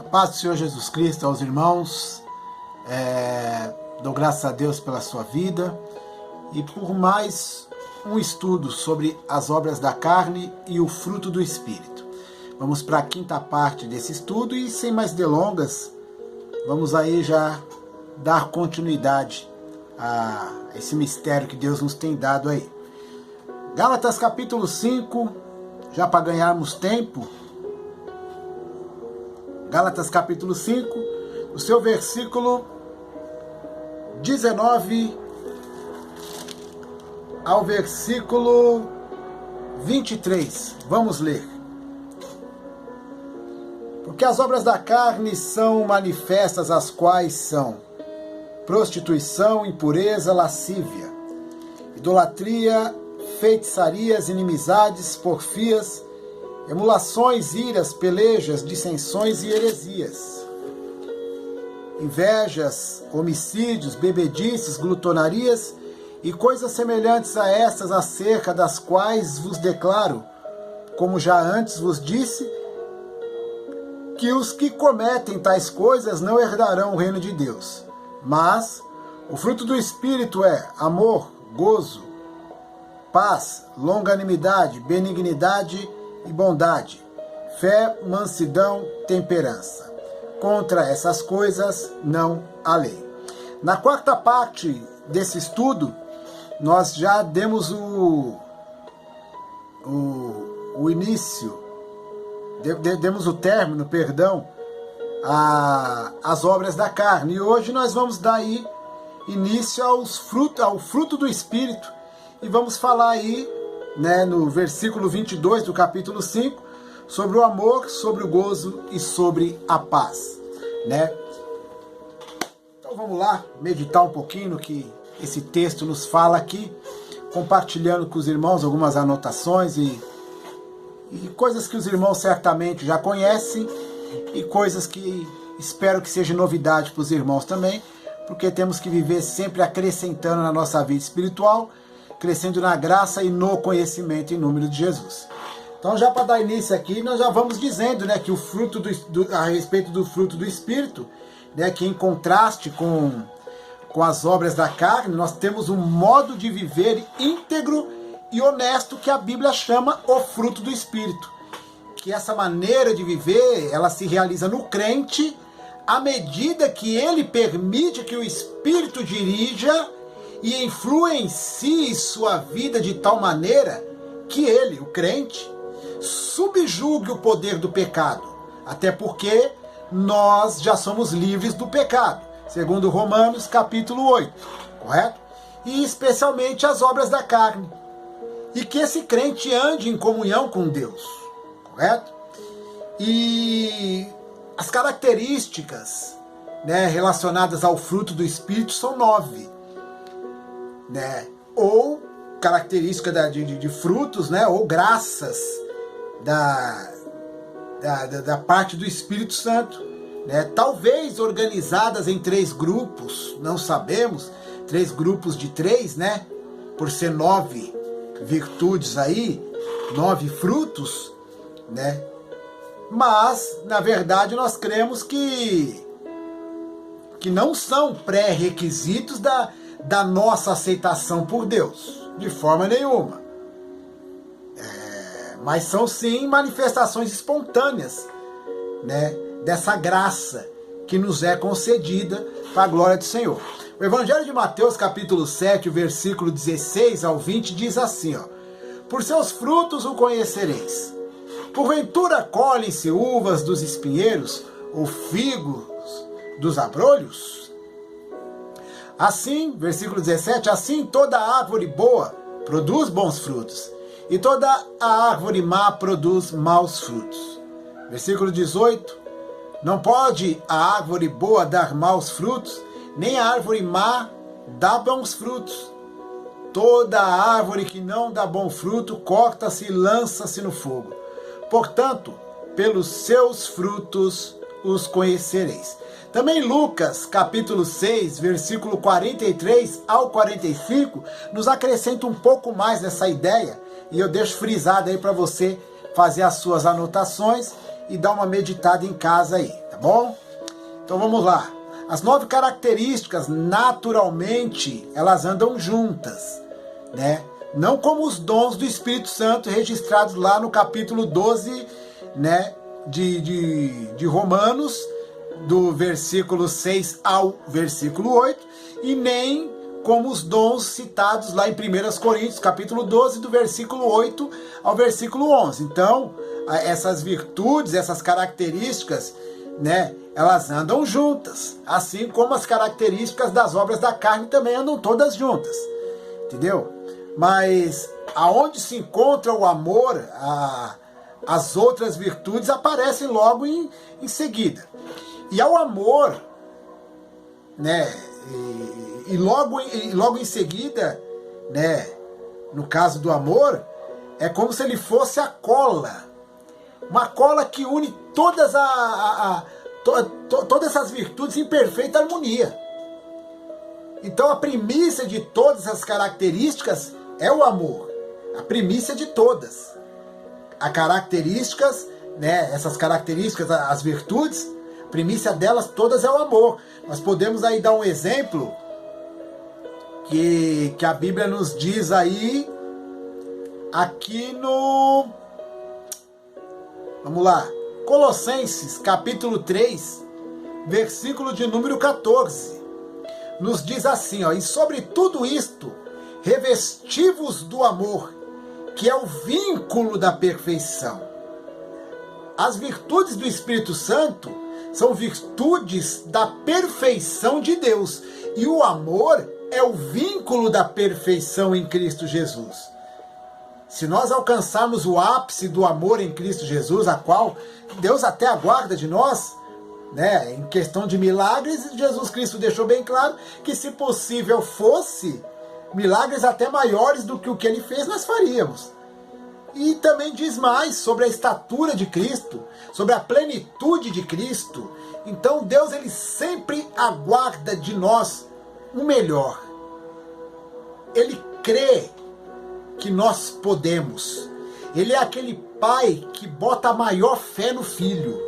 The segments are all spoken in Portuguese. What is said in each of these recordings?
paz do Senhor Jesus Cristo aos irmãos, dou graças a Deus pela sua vida e por mais um estudo sobre as obras da carne e o fruto do Espírito. Vamos para a quinta parte desse estudo e sem mais delongas, vamos aí já dar continuidade a esse mistério que Deus nos tem dado aí. Gálatas capítulo 5, já para ganharmos tempo, Gálatas capítulo 5, o seu versículo 19 ao versículo 23. Vamos ler. Porque as obras da carne são manifestas, as quais são prostituição, impureza, lascívia, idolatria, feitiçarias, inimizades, porfias, emulações, iras, pelejas, dissensões e heresias, invejas, homicídios, bebedices, glutonarias e coisas semelhantes a estas, acerca das quais vos declaro, como já antes vos disse, que os que cometem tais coisas não herdarão o reino de Deus. Mas o fruto do Espírito é amor, gozo, paz, longanimidade, benignidade e bondade, fé, mansidão, temperança. Contra essas coisas não há lei. Na quarta parte desse estudo, nós já demos o início, demos o término, perdão, às obras da carne. E hoje nós vamos dar aí início ao fruto do Espírito. E vamos falar aí, no versículo 22 do capítulo 5, sobre o amor, sobre o gozo e sobre a paz. Então vamos lá, meditar um pouquinho no que esse texto nos fala aqui, compartilhando com os irmãos algumas anotações e coisas que os irmãos certamente já conhecem e coisas que espero que seja novidade para os irmãos também, porque temos que viver sempre acrescentando na nossa vida espiritual, crescendo na graça e no conhecimento em número de Jesus. Então, já para dar início aqui, nós já vamos dizendo que o fruto a respeito do fruto do Espírito, que em contraste com as obras da carne, nós temos um modo de viver íntegro e honesto que a Bíblia chama o fruto do Espírito. Que essa maneira de viver, ela se realiza no crente à medida que ele permite que o Espírito dirija e influencie sua vida de tal maneira que ele, o crente, subjugue o poder do pecado. Até porque nós já somos livres do pecado, segundo Romanos capítulo 8, correto? E especialmente as obras da carne. E que esse crente ande em comunhão com Deus, correto? E as características relacionadas ao fruto do Espírito são 9. Ou característica de frutos, ou graças da parte do Espírito Santo, talvez organizadas em 3 grupos, não sabemos, 3 grupos de 3, por ser 9 virtudes aí, 9 frutos, mas na verdade nós cremos que não são pré-requisitos da nossa aceitação por Deus, de forma nenhuma. Mas são sim manifestações espontâneas, dessa graça que nos é concedida para a glória do Senhor. O Evangelho de Mateus, capítulo 7, versículo 16 ao 20, diz assim, por seus frutos o conhecereis. Porventura colhem-se uvas dos espinheiros ou figos dos abrolhos? Assim, versículo 17, assim toda árvore boa produz bons frutos, e toda a árvore má produz maus frutos. Versículo 18, não pode a árvore boa dar maus frutos, nem a árvore má dá bons frutos. Toda a árvore que não dá bom fruto, corta-se e lança-se no fogo. Portanto, pelos seus frutos os conhecereis. Também Lucas, capítulo 6, versículo 43 ao 45, nos acrescenta um pouco mais dessa ideia, e eu deixo frisado aí para você fazer as suas anotações e dar uma meditada em casa aí, tá bom? Então vamos lá. As 9 características, naturalmente, elas andam juntas, né? Não como os dons do Espírito Santo registrados lá no capítulo 12, né, de Romanos, do versículo 6 ao versículo 8, e nem como os dons citados lá em 1 Coríntios, capítulo 12, do versículo 8 ao versículo 11. Então, essas virtudes, essas características, né, elas andam juntas, assim como as características das obras da carne também andam todas juntas, entendeu? Mas aonde se encontra o amor, as outras virtudes aparecem logo em seguida. E ao amor, né, e logo em seguida, né, no caso do amor, é como se ele fosse a cola, uma cola que une todas todas essas virtudes em perfeita harmonia. Então a primícia de todas as características é o amor, a primícia de todas. As características, né, essas características, as virtudes, a primícia delas todas é o amor. Nós podemos aí dar um exemplo que a Bíblia nos diz aí, aqui no... Vamos lá. Colossenses, capítulo 3, versículo de número 14. Nos diz assim, ó: e sobre tudo isto, revesti-vos do amor, que é o vínculo da perfeição. As virtudes do Espírito Santo são virtudes da perfeição de Deus. E o amor é o vínculo da perfeição em Cristo Jesus. Se nós alcançarmos o ápice do amor em Cristo Jesus, a qual Deus até aguarda de nós, né, em questão de milagres, Jesus Cristo deixou bem claro que, se possível fosse, milagres até maiores do que o que ele fez, nós faríamos. E também diz mais sobre a estatura de Cristo, sobre a plenitude de Cristo. Então Deus, ele sempre aguarda de nós o melhor. Ele crê que nós podemos. Ele é aquele pai que bota a maior fé no filho.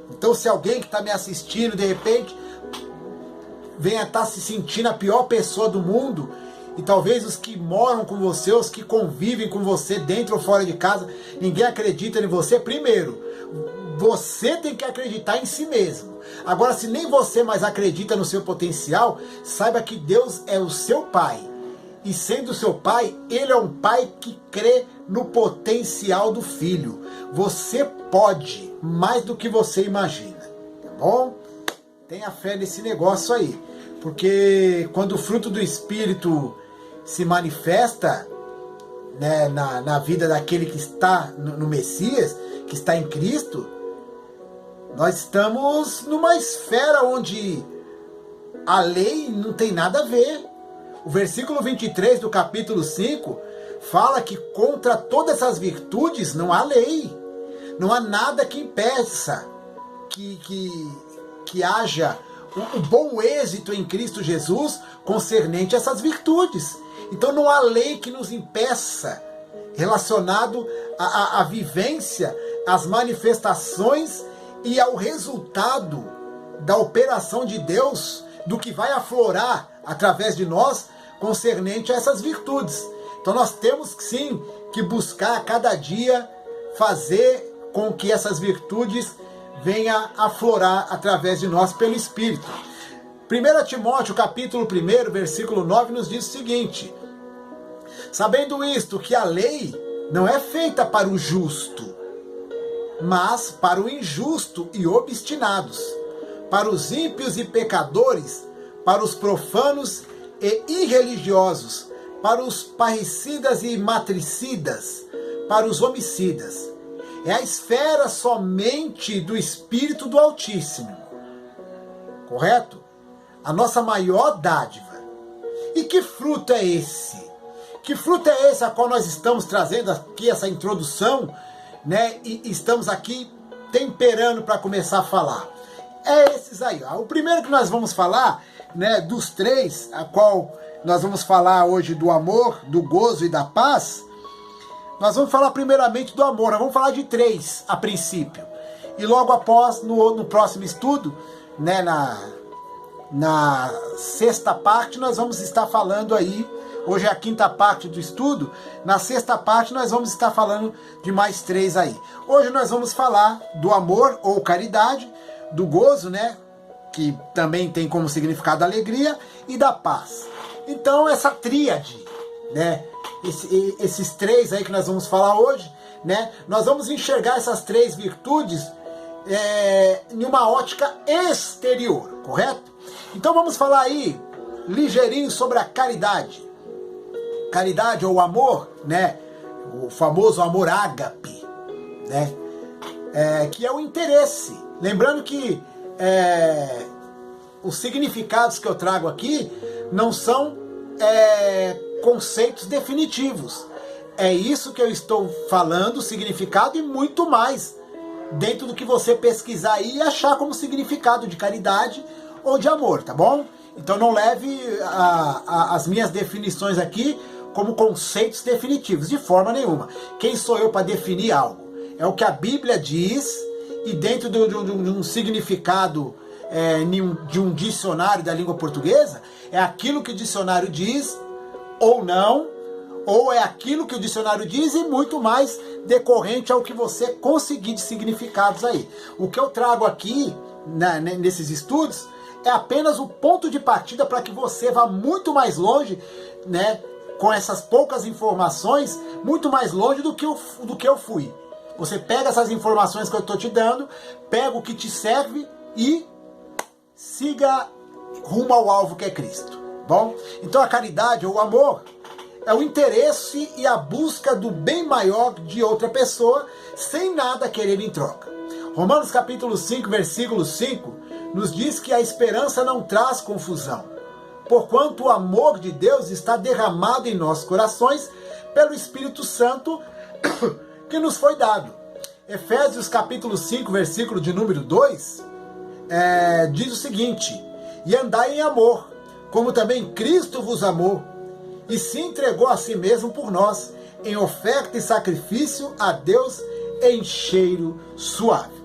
Então, se alguém que está me assistindo, de repente, venha estar se sentindo a pior pessoa do mundo, e talvez os que moram com você, os que convivem com você dentro ou fora de casa, ninguém acredita em você, primeiro, você tem que acreditar em si mesmo. Agora, se nem você mais acredita no seu potencial, saiba que Deus é o seu pai. E sendo seu pai, ele é um pai que crê no potencial do filho. Você pode mais do que você imagina, tá bom? Tenha fé nesse negócio aí. Porque quando o fruto do Espírito se manifesta, né, na vida daquele que está no Messias, que está em Cristo, nós estamos numa esfera onde a lei não tem nada a ver. O versículo 23 do capítulo 5 fala que contra todas essas virtudes não há lei. Não há nada que impeça que haja um bom êxito em Cristo Jesus concernente a essas virtudes. Então não há lei que nos impeça relacionado à vivência, às manifestações e ao resultado da operação de Deus, do que vai aflorar através de nós concernente a essas virtudes. Então nós temos sim que buscar a cada dia fazer com que essas virtudes venham aflorar através de nós pelo Espírito. 1 Timóteo capítulo 1, versículo 9 nos diz o seguinte: sabendo isto, que a lei não é feita para o justo, mas para o injusto e obstinados, para os ímpios e pecadores, para os profanos e irreligiosos, para os parricidas e matricidas, para os homicidas. É a esfera somente do Espírito do Altíssimo. Correto? A nossa maior dádiva. E que fruto é esse? Que fruto é esse a qual nós estamos trazendo aqui, essa introdução, né? E estamos aqui temperando para começar a falar. É esses aí, ó. O primeiro que nós vamos falar, né, dos três, a qual nós vamos falar hoje do amor, do gozo e da paz, Nós vamos falar primeiramente do amor, nós vamos falar de 3 a princípio. E logo após, no próximo estudo, né, na 6ª parte, nós vamos estar falando aí, hoje é a 5ª parte do estudo, na 6ª parte nós vamos estar falando de mais 3 aí. Hoje nós vamos falar do amor ou caridade, do gozo, né, que também tem como significado alegria, e da paz. Então essa tríade, né, esses 3 aí que nós vamos falar hoje, né, nós vamos enxergar essas 3 virtudes em uma ótica exterior, correto? Então vamos falar aí ligeirinho sobre a caridade. Caridade ou amor, né, o famoso amor ágape, né, que é o interesse. Lembrando que os significados que eu trago aqui não são conceitos definitivos. É isso que eu estou falando, significado e muito mais, dentro do que você pesquisar aí e achar como significado de caridade ou de amor, tá bom? Então não leve as minhas definições aqui como conceitos definitivos, de forma nenhuma. Quem sou eu para definir algo? É o que a Bíblia diz, e dentro de um significado de um dicionário da língua portuguesa, é aquilo que o dicionário diz ou não, ou é aquilo que o dicionário diz e muito mais decorrente ao que você conseguir de significados aí. O que eu trago aqui, nesses estudos, é apenas o ponto de partida para que você vá muito mais longe, né, com essas poucas informações, muito mais longe do que eu fui. Você pega essas informações que eu estou te dando, pega o que te serve e siga rumo ao alvo que é Cristo. Bom? Então a caridade ou o amor é o interesse e a busca do bem maior de outra pessoa, sem nada querer em troca. Romanos capítulo 5, versículo 5, nos diz que a esperança não traz confusão, porquanto o amor de Deus está derramado em nossos corações pelo Espírito Santo que nos foi dado. Efésios capítulo 5, versículo de número 2, diz o seguinte: e andai em amor, como também Cristo vos amou, e se entregou a si mesmo por nós, em oferta e sacrifício a Deus em cheiro suave.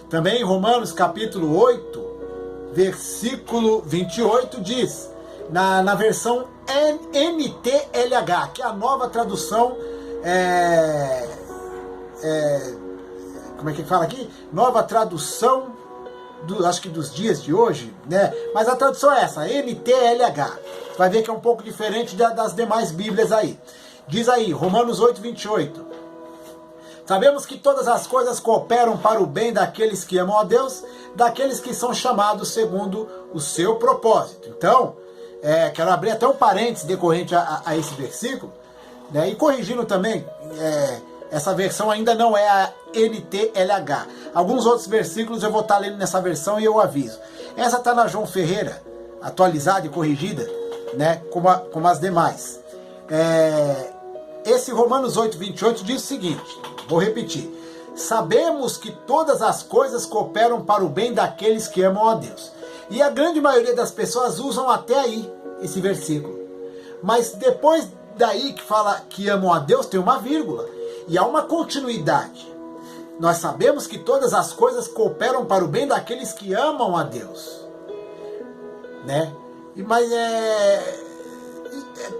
Também em Romanos capítulo 8, versículo 28, diz, na versão NTLH, que é a nova tradução, como é que fala aqui? Nova tradução, acho que dos dias de hoje, né? Mas a tradução é essa, NTLH. Vai ver que é um pouco diferente das demais Bíblias aí. Diz aí, Romanos 8, 28. Sabemos que todas as coisas cooperam para o bem daqueles que amam a Deus, daqueles que são chamados segundo o seu propósito. Então, quero abrir até um parênteses decorrente a esse versículo, né? E corrigindo também, essa versão ainda não é a NTLH. Alguns outros versículos eu vou estar lendo nessa versão e eu aviso. Essa está na João Ferreira, atualizada e corrigida, né, como as demais. Esse Romanos 8, 28 diz o seguinte, vou repetir. Sabemos que todas as coisas cooperam para o bem daqueles que amam a Deus. E a grande maioria das pessoas usam até aí esse versículo. Mas depois daí que fala que amam a Deus, tem uma vírgula. E há uma continuidade. Nós sabemos que todas as coisas cooperam para o bem daqueles que amam a Deus. Né? Mas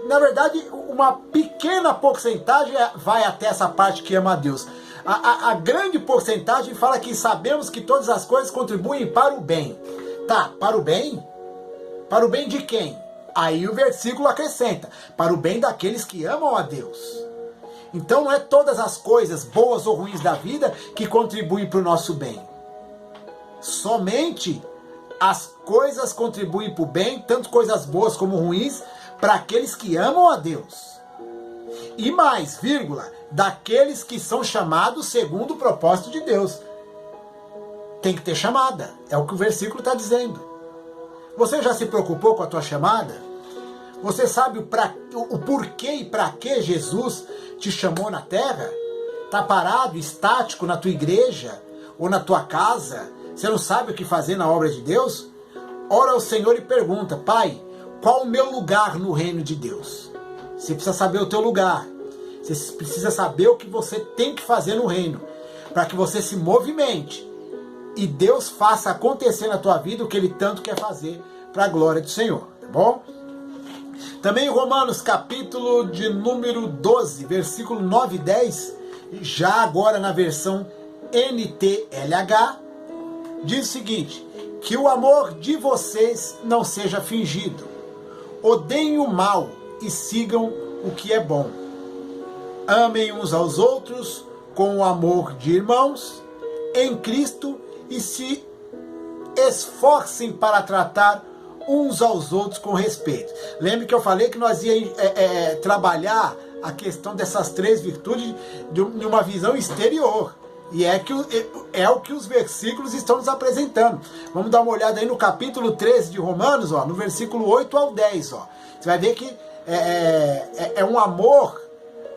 na verdade, uma pequena porcentagem vai até essa parte que ama a Deus. A grande porcentagem fala que sabemos que todas as coisas contribuem para o bem. Tá, para o bem? Para o bem de quem? Aí o versículo acrescenta, para o bem daqueles que amam a Deus. Então não é todas as coisas boas ou ruins da vida que contribuem para o nosso bem. Somente as coisas contribuem para o bem, tanto coisas boas como ruins, para aqueles que amam a Deus. E mais, vírgula, daqueles que são chamados segundo o propósito de Deus. Tem que ter chamada, é o que o versículo está dizendo. Você já se preocupou com a tua chamada? Você sabe o porquê e para que Jesus te chamou na terra? Está parado, estático na tua igreja ou na tua casa? Você não sabe o que fazer na obra de Deus? Ora ao Senhor e pergunta, Pai, qual o meu lugar no reino de Deus? Você precisa saber o teu lugar. Você precisa saber o que você tem que fazer no reino, para que você se movimente e Deus faça acontecer na tua vida o que Ele tanto quer fazer para a glória do Senhor, tá bom? Também em Romanos, capítulo de número 12, versículo 9 e 10, já agora na versão NTLH, diz o seguinte: que o amor de vocês não seja fingido. Odeiem o mal e sigam o que é bom. Amem uns aos outros com o amor de irmãos em Cristo e se esforcem para tratar uns aos outros com respeito. Lembre que eu falei que nós íamos trabalhar a questão dessas três virtudes de uma visão exterior. E é o que os versículos estão nos apresentando. Vamos dar uma olhada aí no capítulo 13 de Romanos, ó, no versículo 8 ao 10. Ó. Você vai ver que é um amor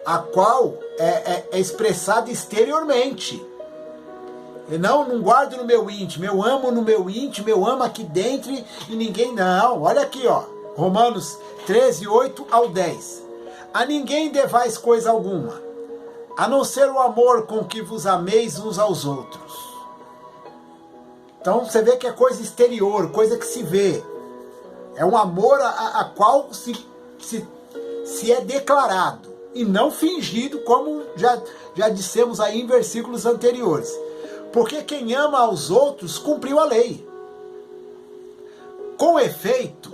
a qual é expressado exteriormente. Eu não guardo no meu íntimo, eu amo no meu íntimo, eu amo aqui dentro e ninguém não. Olha aqui, ó, Romanos 13, 8 ao 10. A ninguém devais coisa alguma, a não ser o amor com que vos ameis uns aos outros. Então você vê que é coisa exterior, coisa que se vê. É um amor a qual se é declarado e não fingido, como já dissemos aí em versículos anteriores. Porque quem ama aos outros cumpriu a lei. Com efeito,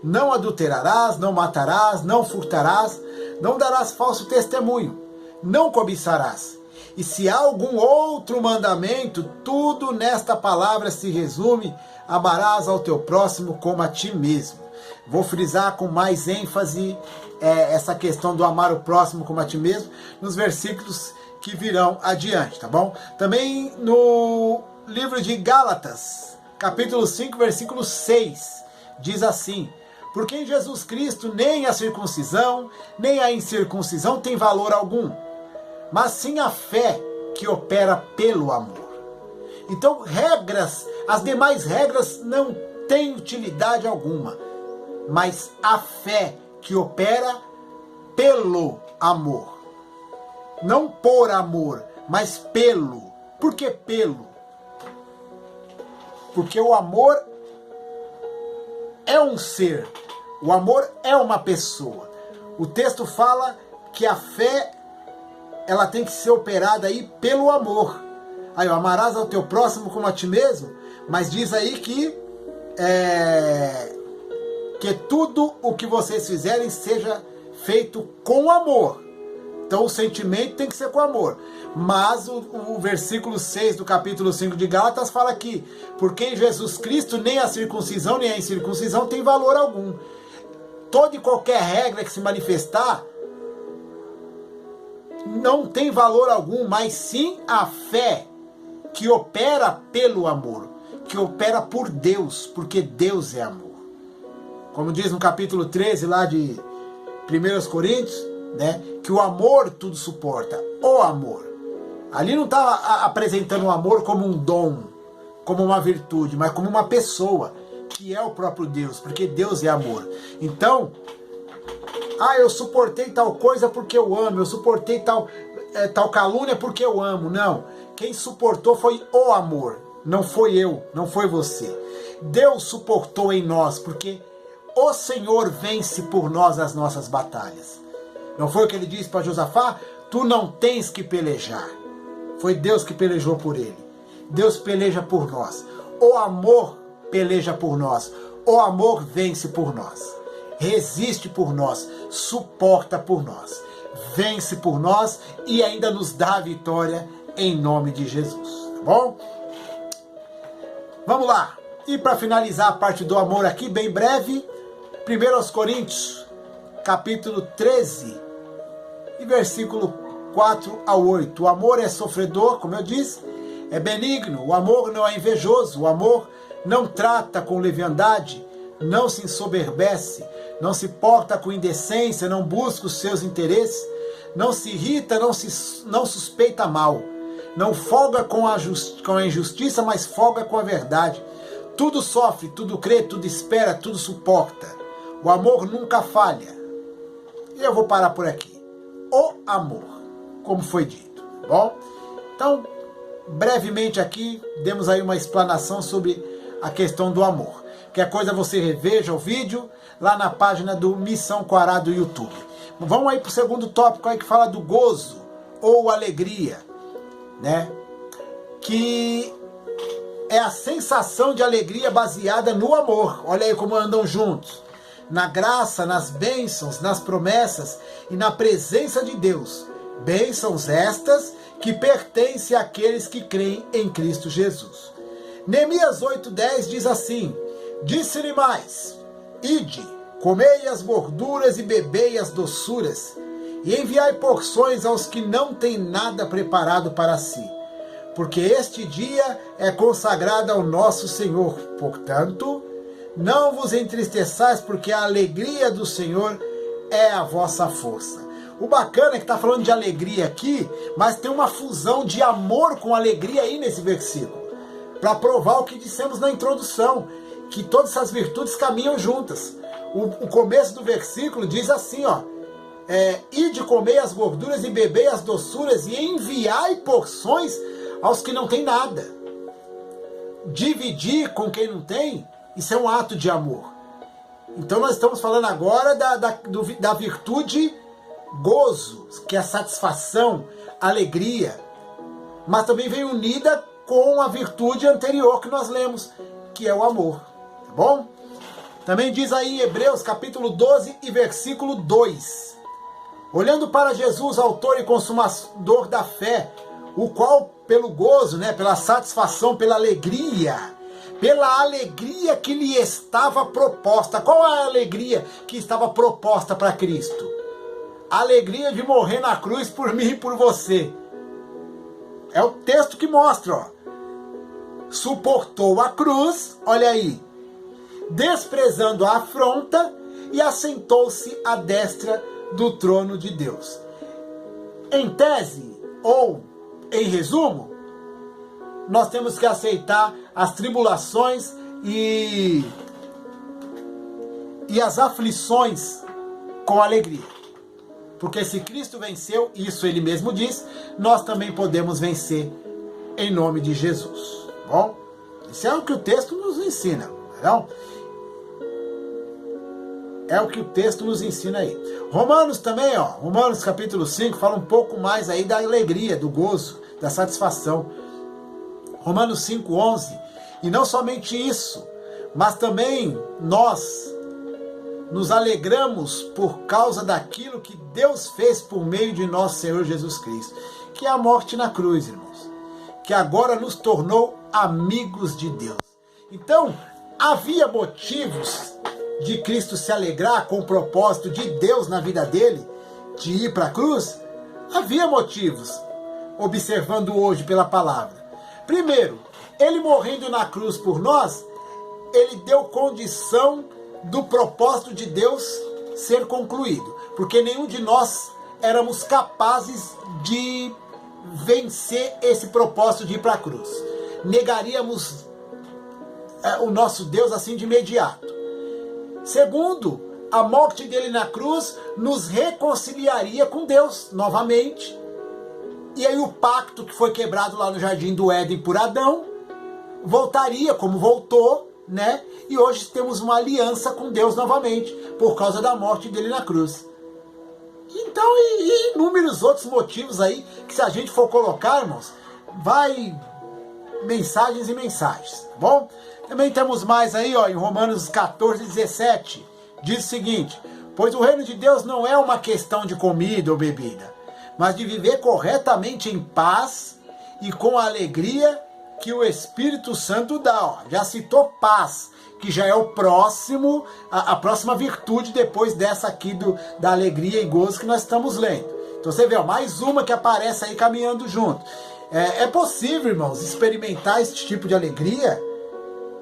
não adulterarás, não matarás, não furtarás, não darás falso testemunho, não cobiçarás. E se há algum outro mandamento, tudo nesta palavra se resume: amarás ao teu próximo como a ti mesmo. Vou frisar com mais ênfase essa questão do amar o próximo como a ti mesmo nos versículos que virão adiante, tá bom? Também no livro de Gálatas, capítulo 5, versículo 6, diz assim: porque em Jesus Cristo nem a circuncisão, nem a incircuncisão tem valor algum, mas sim a fé que opera pelo amor. Então, as demais regras não têm utilidade alguma, mas a fé que opera pelo amor. Não por amor, mas pelo. Por que pelo? Porque o amor é um ser. O amor é uma pessoa. O texto fala que a fé ela tem que ser operada aí pelo amor. Aí, amarás ao teu próximo como a ti mesmo, mas diz aí que tudo o que vocês fizerem seja feito com amor. Então o sentimento tem que ser com amor. Mas o versículo 6 do capítulo 5 de Gálatas fala que porque em Jesus Cristo nem a circuncisão nem a incircuncisão tem valor algum. Toda e qualquer regra que se manifestar não tem valor algum, mas sim a fé que opera pelo amor, que opera por Deus, porque Deus é amor. Como diz no capítulo 13 lá de 1 Coríntios, né, que o amor tudo suporta, o amor. Ali não está apresentando o amor como um dom, como uma virtude, mas como uma pessoa, que é o próprio Deus, porque Deus é amor. Então, eu suportei tal coisa porque eu amo, eu suportei tal calúnia porque eu amo. Não, quem suportou foi o amor, não foi eu, não foi você. Deus suportou em nós, porque o Senhor vence por nós as nossas batalhas. Não foi o que ele disse para Josafá? Tu não tens que pelejar. Foi Deus que pelejou por ele. Deus peleja por nós. O amor peleja por nós. O amor vence por nós. Resiste por nós. Suporta por nós. Vence por nós e ainda nos dá a vitória em nome de Jesus. Tá bom? Vamos lá. E para finalizar a parte do amor aqui, bem breve, 1 Coríntios, capítulo 13, e versículo 4 ao 8. O amor é sofredor, como eu disse, é benigno. O amor não é invejoso. O amor não trata com leviandade, não se ensoberbece, não se porta com indecência, não busca os seus interesses, não se irrita, não suspeita mal, não folga com a injustiça, mas folga com a verdade. Tudo sofre, tudo crê, tudo espera, tudo suporta. O amor nunca falha. E eu vou parar por aqui. o amor, como foi dito, tá bom? Então, brevemente aqui, demos aí uma explanação sobre a questão do amor. Qualquer coisa você reveja o vídeo lá na página do Missão Coará do YouTube. Vamos aí para o segundo tópico aí que fala do gozo ou alegria, né? Que é a sensação de alegria baseada no amor. Olha aí como andam juntos. Na graça, nas bênçãos, nas promessas e na presença de Deus. Bênçãos estas que pertencem àqueles que creem em Cristo Jesus. Neemias 8:10 diz assim: disse-lhe mais, ide, comei as gorduras e bebei as doçuras, e enviai porções aos que não têm nada preparado para si, porque este dia é consagrado ao nosso Senhor. Portanto, não vos entristeçais, porque a alegria do Senhor é a vossa força. O bacana é que está falando de alegria aqui, mas tem uma fusão de amor com alegria aí nesse versículo, para provar o que dissemos na introdução, que todas essas virtudes caminham juntas. O começo do versículo diz assim, ó, ide comer as gorduras e beber as doçuras e enviai porções aos que não têm nada. Dividir com quem não tem, isso é um ato de amor. Então nós estamos falando agora da virtude gozo, que é a satisfação, alegria, mas também vem unida com a virtude anterior que nós lemos, que é o amor, tá bom? Também diz aí em Hebreus capítulo 12 e versículo 2, olhando para Jesus, autor e consumador da fé, o qual pelo gozo, né, pela satisfação, pela alegria que lhe estava proposta. Qual é a alegria que estava proposta para Cristo? A alegria de morrer na cruz por mim e por você. É o texto que mostra, ó. Suportou a cruz, olha aí, desprezando a afronta, e assentou-se à destra do trono de Deus. Em tese, ou em resumo, nós temos que aceitar as tribulações e as aflições com alegria. Porque se Cristo venceu, isso ele mesmo diz, nós também podemos vencer em nome de Jesus. Bom, isso é o que o texto nos ensina, não? É o que o texto nos ensina aí. Romanos também, ó, Romanos capítulo 5, fala um pouco mais aí da alegria, do gozo, da satisfação. Romanos 5:11, e não somente isso, mas também nós nos alegramos por causa daquilo que Deus fez por meio de nosso Senhor Jesus Cristo, que é a morte na cruz, irmãos, que agora nos tornou amigos de Deus. Então, havia motivos de Cristo se alegrar com o propósito de Deus na vida dele, de ir para a cruz? Havia motivos, observando hoje pela palavra. Primeiro, ele morrendo na cruz por nós, ele deu condição do propósito de Deus ser concluído, porque nenhum de nós éramos capazes de vencer esse propósito de ir para a cruz. Negaríamos o nosso Deus assim de imediato. Segundo, a morte dele na cruz nos reconciliaria com Deus novamente. E aí o pacto que foi quebrado lá no Jardim do Éden por Adão voltaria como voltou, né? E hoje temos uma aliança com Deus novamente, por causa da morte dele na cruz. Então, e inúmeros outros motivos aí, que se a gente for colocar, irmãos, vai mensagens e mensagens, tá bom? Também temos mais aí, ó, em Romanos 14:17, diz o seguinte: pois o reino de Deus não é uma questão de comida ou bebida, mas de viver corretamente em paz e com a alegria que o Espírito Santo dá. Ó, já citou paz, que já é o próximo, a próxima virtude depois dessa aqui da alegria e gozo que nós estamos lendo. Então você vê, ó, mais uma que aparece aí caminhando junto. É possível, irmãos, experimentar esse tipo de alegria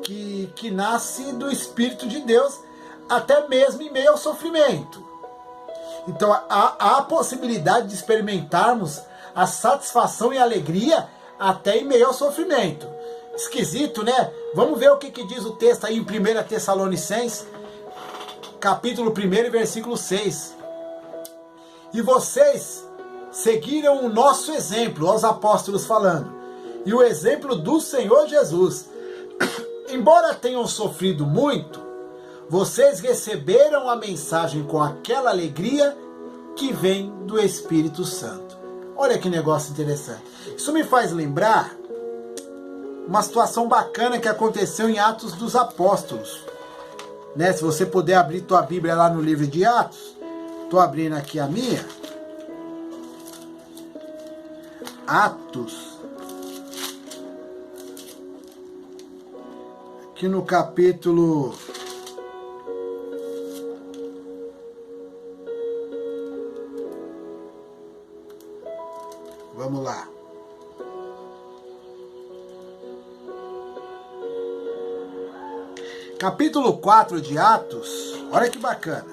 que nasce do Espírito de Deus, até mesmo em meio ao sofrimento. Então há a possibilidade de experimentarmos a satisfação e a alegria até em meio ao sofrimento. Esquisito, né? Vamos ver o que diz o texto aí em 1 Tessalonicenses, capítulo 1, versículo 6. E vocês seguiram o nosso exemplo, os apóstolos falando, e o exemplo do Senhor Jesus. Embora tenham sofrido muito, vocês receberam a mensagem com aquela alegria que vem do Espírito Santo. Olha que negócio interessante. Isso me faz lembrar uma situação bacana que aconteceu em Atos dos Apóstolos. Né? Se você puder abrir tua Bíblia lá no livro de Atos, estou abrindo aqui a minha. Atos, aqui no capítulo 4 de Atos, olha que bacana.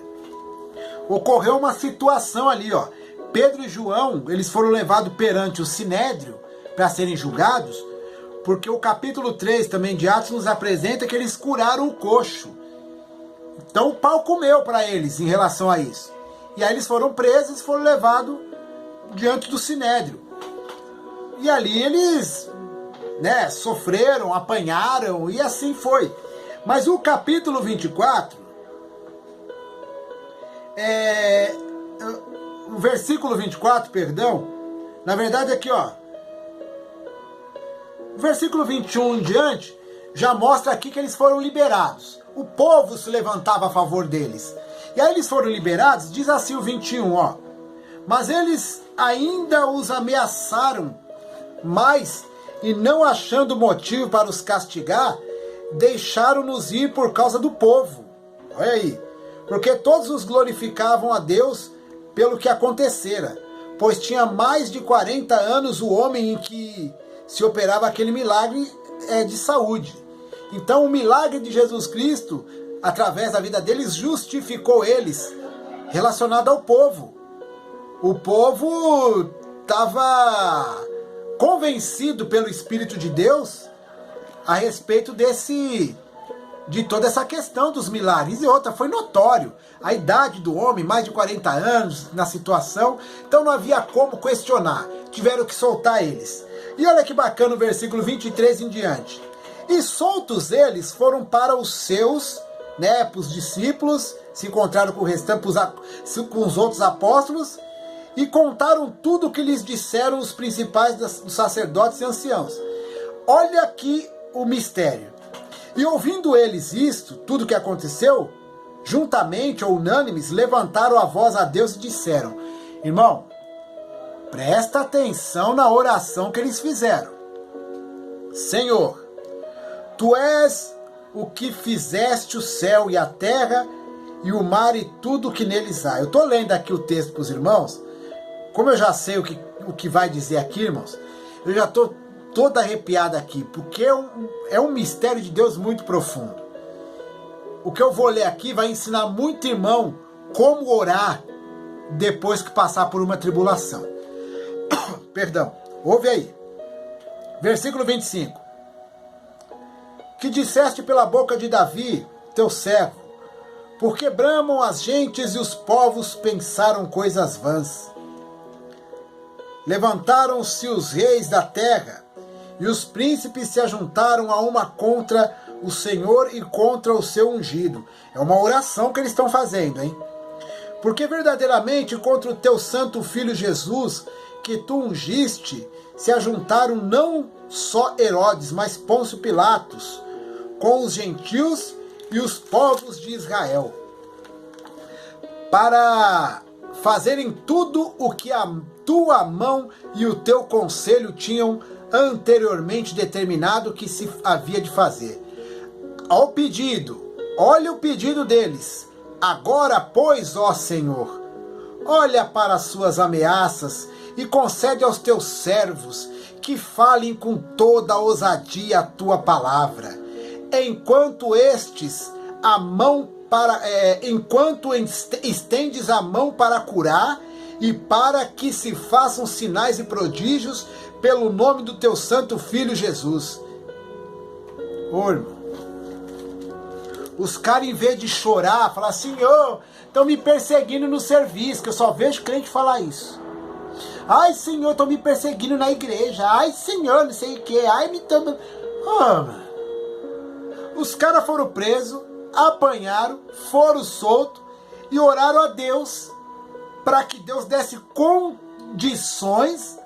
Ocorreu uma situação ali, ó. Pedro e João, eles foram levados perante o Sinédrio para serem julgados, porque o capítulo 3 também de Atos nos apresenta que eles curaram o coxo. Então o pau comeu para eles em relação a isso. E aí eles foram presos e foram levados diante do Sinédrio. E ali eles, né, sofreram, apanharam e assim foi. Mas o capítulo 24, o versículo 24, perdão, na verdade aqui, ó, o versículo 21 em diante, já mostra aqui que eles foram liberados. O povo se levantava a favor deles. E aí eles foram liberados, diz assim o 21, ó. Mas eles ainda os ameaçaram mais, e não achando motivo para os castigar, deixaram-nos ir por causa do povo. Olha aí. Porque todos os glorificavam a Deus pelo que acontecera, pois tinha mais de 40 anos o homem em que se operava aquele milagre de saúde. Então o milagre de Jesus Cristo, através da vida deles, justificou eles, relacionado ao povo. O povo estava convencido pelo Espírito de Deus a respeito de toda essa questão dos milagres. E outra, foi notório a idade do homem, mais de 40 anos na situação, então não havia como questionar, tiveram que soltar eles. E olha que bacana o versículo 23 em diante. E soltos eles foram para os seus, né, para os discípulos, se encontraram com o restante, com os outros apóstolos, e contaram tudo o que lhes disseram os principais dos sacerdotes e anciãos. Olha aqui o mistério. E ouvindo eles isto, tudo que aconteceu, juntamente ou unânimes, levantaram a voz a Deus e disseram: irmão, presta atenção na oração que eles fizeram. Senhor, tu és o que fizeste o céu e a terra e o mar e tudo o que neles há. Eu estou lendo aqui o texto para os irmãos. Como eu já sei o que vai dizer aqui, irmãos, eu já estou toda arrepiada aqui, porque é um mistério de Deus muito profundo. O que eu vou ler aqui vai ensinar muito irmão como orar depois que passar por uma tribulação. Perdão, ouve aí. Versículo 25. Que disseste pela boca de Davi, teu servo, porque bramam as gentes e os povos pensaram coisas vãs. Levantaram-se os reis da terra, e os príncipes se ajuntaram a uma contra o Senhor e contra o seu ungido. É uma oração que eles estão fazendo, hein? Porque verdadeiramente contra o teu santo filho Jesus, que tu ungiste, se ajuntaram não só Herodes, mas Pôncio Pilatos, com os gentios e os povos de Israel, para fazerem tudo o que a tua mão e o teu conselho tinham anteriormente determinado que se havia de fazer. Ao pedido, olha o pedido deles. Agora, pois, ó Senhor, olha para as suas ameaças e concede aos teus servos que falem com toda a ousadia a tua palavra, enquanto estendes a mão para curar e para que se façam sinais e prodígios pelo nome do teu santo filho Jesus. Ô, irmão, Os caras, em vez de chorar, falar assim, Senhor, estão me perseguindo no serviço, que eu só vejo crente falar isso. Ai, Senhor, estão me perseguindo na igreja. Ai, Senhor, não sei o que. Ai, me estão... Os caras foram presos, apanharam, foram soltos e oraram a Deus para que Deus desse condições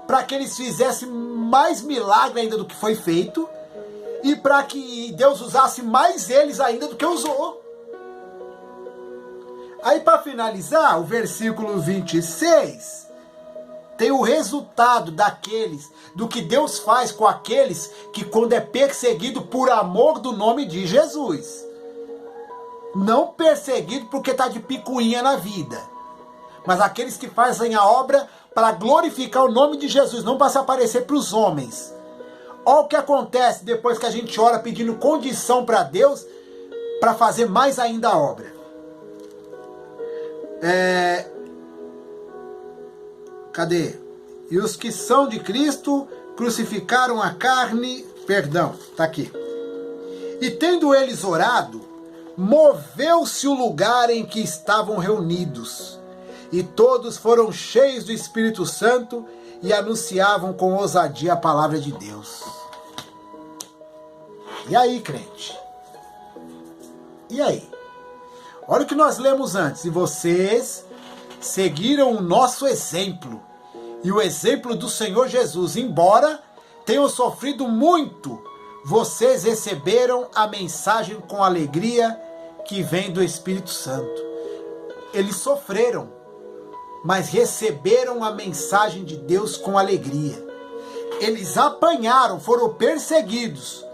para que eles fizessem mais milagre ainda do que foi feito e para que Deus usasse mais eles ainda do que usou. Aí, para finalizar, o versículo 26 tem o resultado do que Deus faz com aqueles que, quando é perseguido por amor do nome de Jesus, não perseguido porque está de picuinha na vida, mas aqueles que fazem a obra para glorificar o nome de Jesus, não para se aparecer para os homens. Olha o que acontece depois que a gente ora pedindo condição para Deus para fazer mais ainda a obra. Cadê? E os que são de Cristo crucificaram a carne, tá aqui. E tendo eles orado, moveu-se o lugar em que estavam reunidos, e todos foram cheios do Espírito Santo e anunciavam com ousadia a palavra de Deus. E aí, crente? E aí? Olha o que nós lemos antes. E vocês seguiram o nosso exemplo e o exemplo do Senhor Jesus. Embora tenham sofrido muito, vocês receberam a mensagem com alegria que vem do Espírito Santo. Eles sofreram, mas receberam a mensagem de Deus com alegria. Eles apanharam, foram perseguidos,